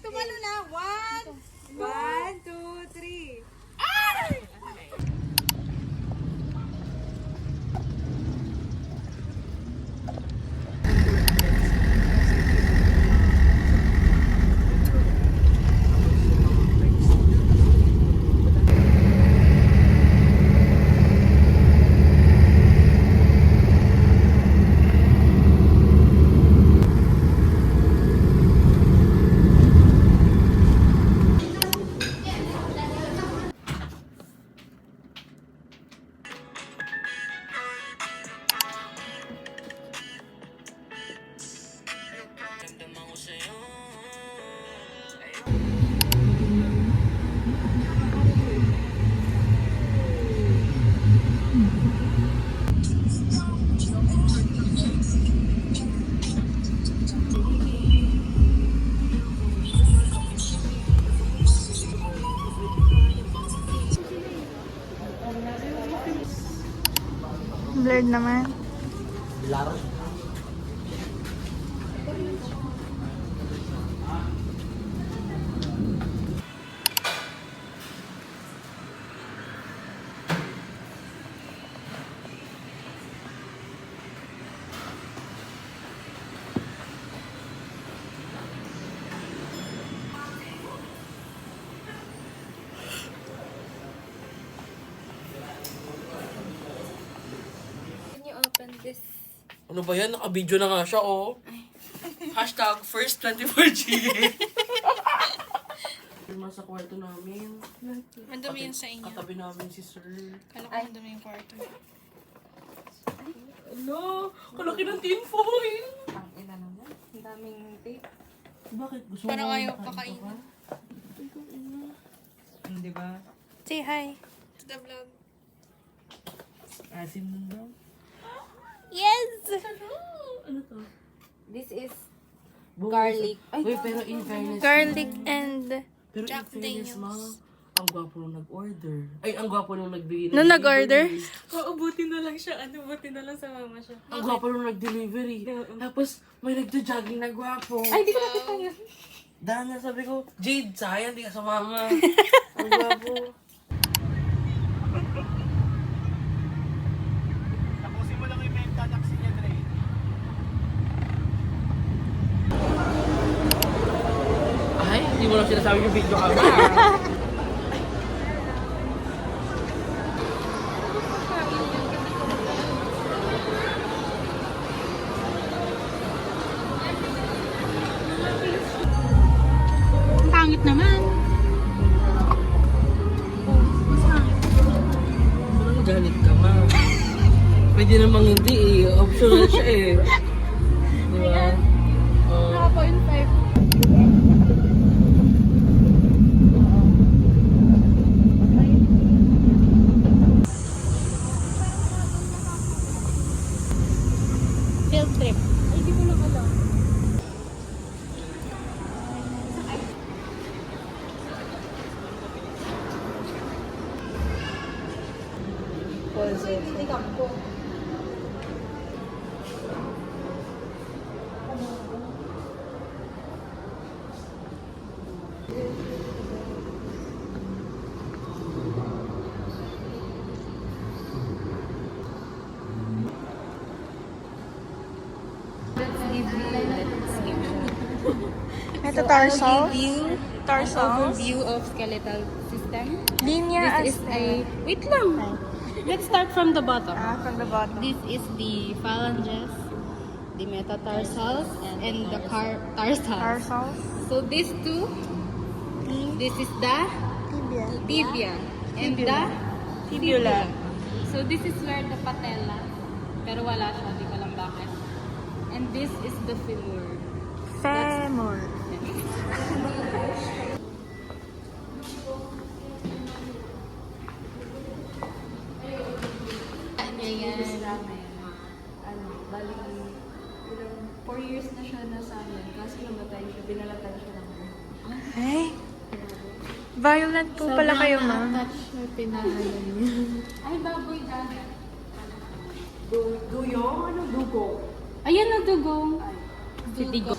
tumalo na. One, two, three. Blurred naman. Can you open this? Ano ba yan? Naka-video na nga siya, oh. Hashtag first 24G. Sa kwarto namin. Mandumi yun sa inyo. Katabi namin si sir. Kala ko mandumi yung kwarto. Ano? Kalaki ng tinfoil. Ang ina naman. Ang daming tape. Bakit? Gusto Parang mo ayaw makain kakainin. ka ba? Di ba? Say hi. To the vlog. Asim nun daw. Yes! Ano to? This is Bukas. garlic. Ay, Uy, pero in fairness, Garlic and... pero Jack in fairness, ma, Daniels. ang gwapo nung nag-order. Ay, ang gwapo nung nagbigay Nung nag-order? Oo, buti na lang siya. Buti na lang sa mama siya. Ang gwapo nung nag-delivery. Tapos, may nagja-jogging na gwapo. Ay, di ko nakita yun. Dahil na sabi ko, Jade, sayang, di ka sumama. Ang gwapo. Tapusin mo lang yung menta taxi niya, Dre. Ay, hindi mo lang sinasabi yung video kami. Ang pangit naman. Parang galit ka, ma. Pwede namang hindi eh. Optional siya eh. Di ba? Naka 0.5. Field trip. Ay, di ko lang alam. Ito tarsal. Tarsal. Overview of skeletal system. Linya This is a... Wait lang. Let's start from the bottom. from the bottom. This is the phalanges, the metatarsals, and the tarsals. Tarsals. So these two, this is the Tibia. tibia and the Fibula. So this is where the patella, pero wala siya, di ko alam bakit. And this is the femur. Femur. Bali, 4 years na siya nasa amin. Kaso namatay siya, binalatan siya ng Ay. Violent po pala kayo, ma'am. touch na pinahalan niya. Ay, baboy dahil. Duyong? Ano dugo? Ayan na dugong. Si Digo.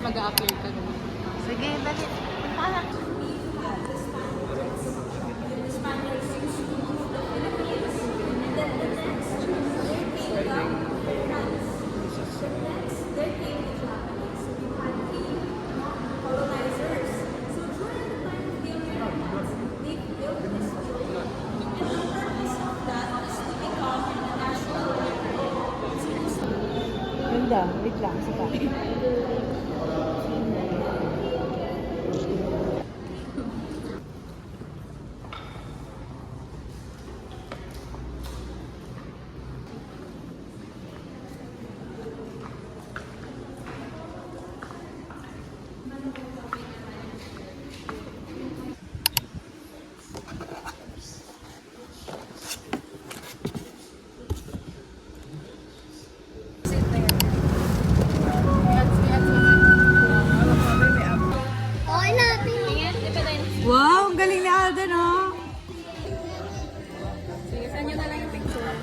Mag-a-appear ka naman. Sige, dali. Punta na. Ganda. Wait lang. Sika. Ingat, depende. Wow, ang galing ni Alden, oh. Sige, saan nyo na lang yung picture.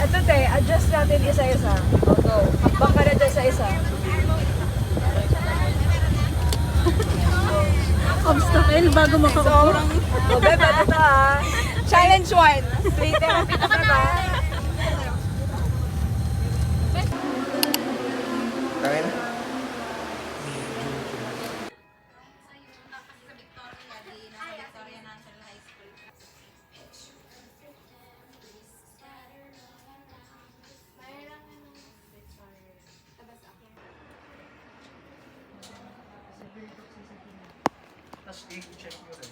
Ito te, adjust natin isa-isa. O, go. Hakbang ka na dyan sa isa. Obstacle bago makaupo. O, bebe, ito ah. Challenge 1. Straight ang pinaka. Kaya na? Tapos i-check nyo rin.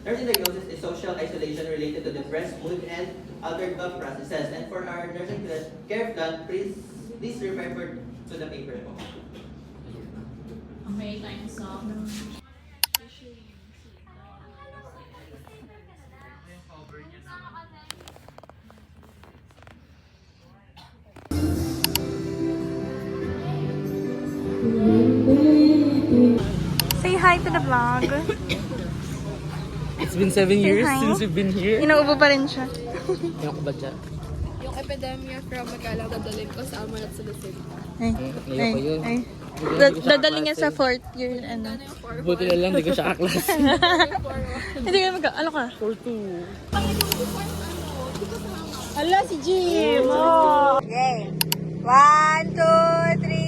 Nursing diagnosis is social isolation related to depressed mood and altered thought processes. And for our nursing care plan, please refer to the paper po. Okay, time's up. Say hi to the vlog. It's been 7 years hi. since we've been here. Inuubo pa rin siya. Ewan ko ba dyan? Yung epidemya from Magalang dadalhin ko sa Amanat sa Lasig. Ay, Ngayon pa yun. ay. Hindi ko siya Dadali niya sa kaklase. 4th year, ano. Buti na lang, hindi ko siya kaklas. Hindi ka ano ka? 4-2. Ala, si Jim! Oh. Okay. 1, 2, 3.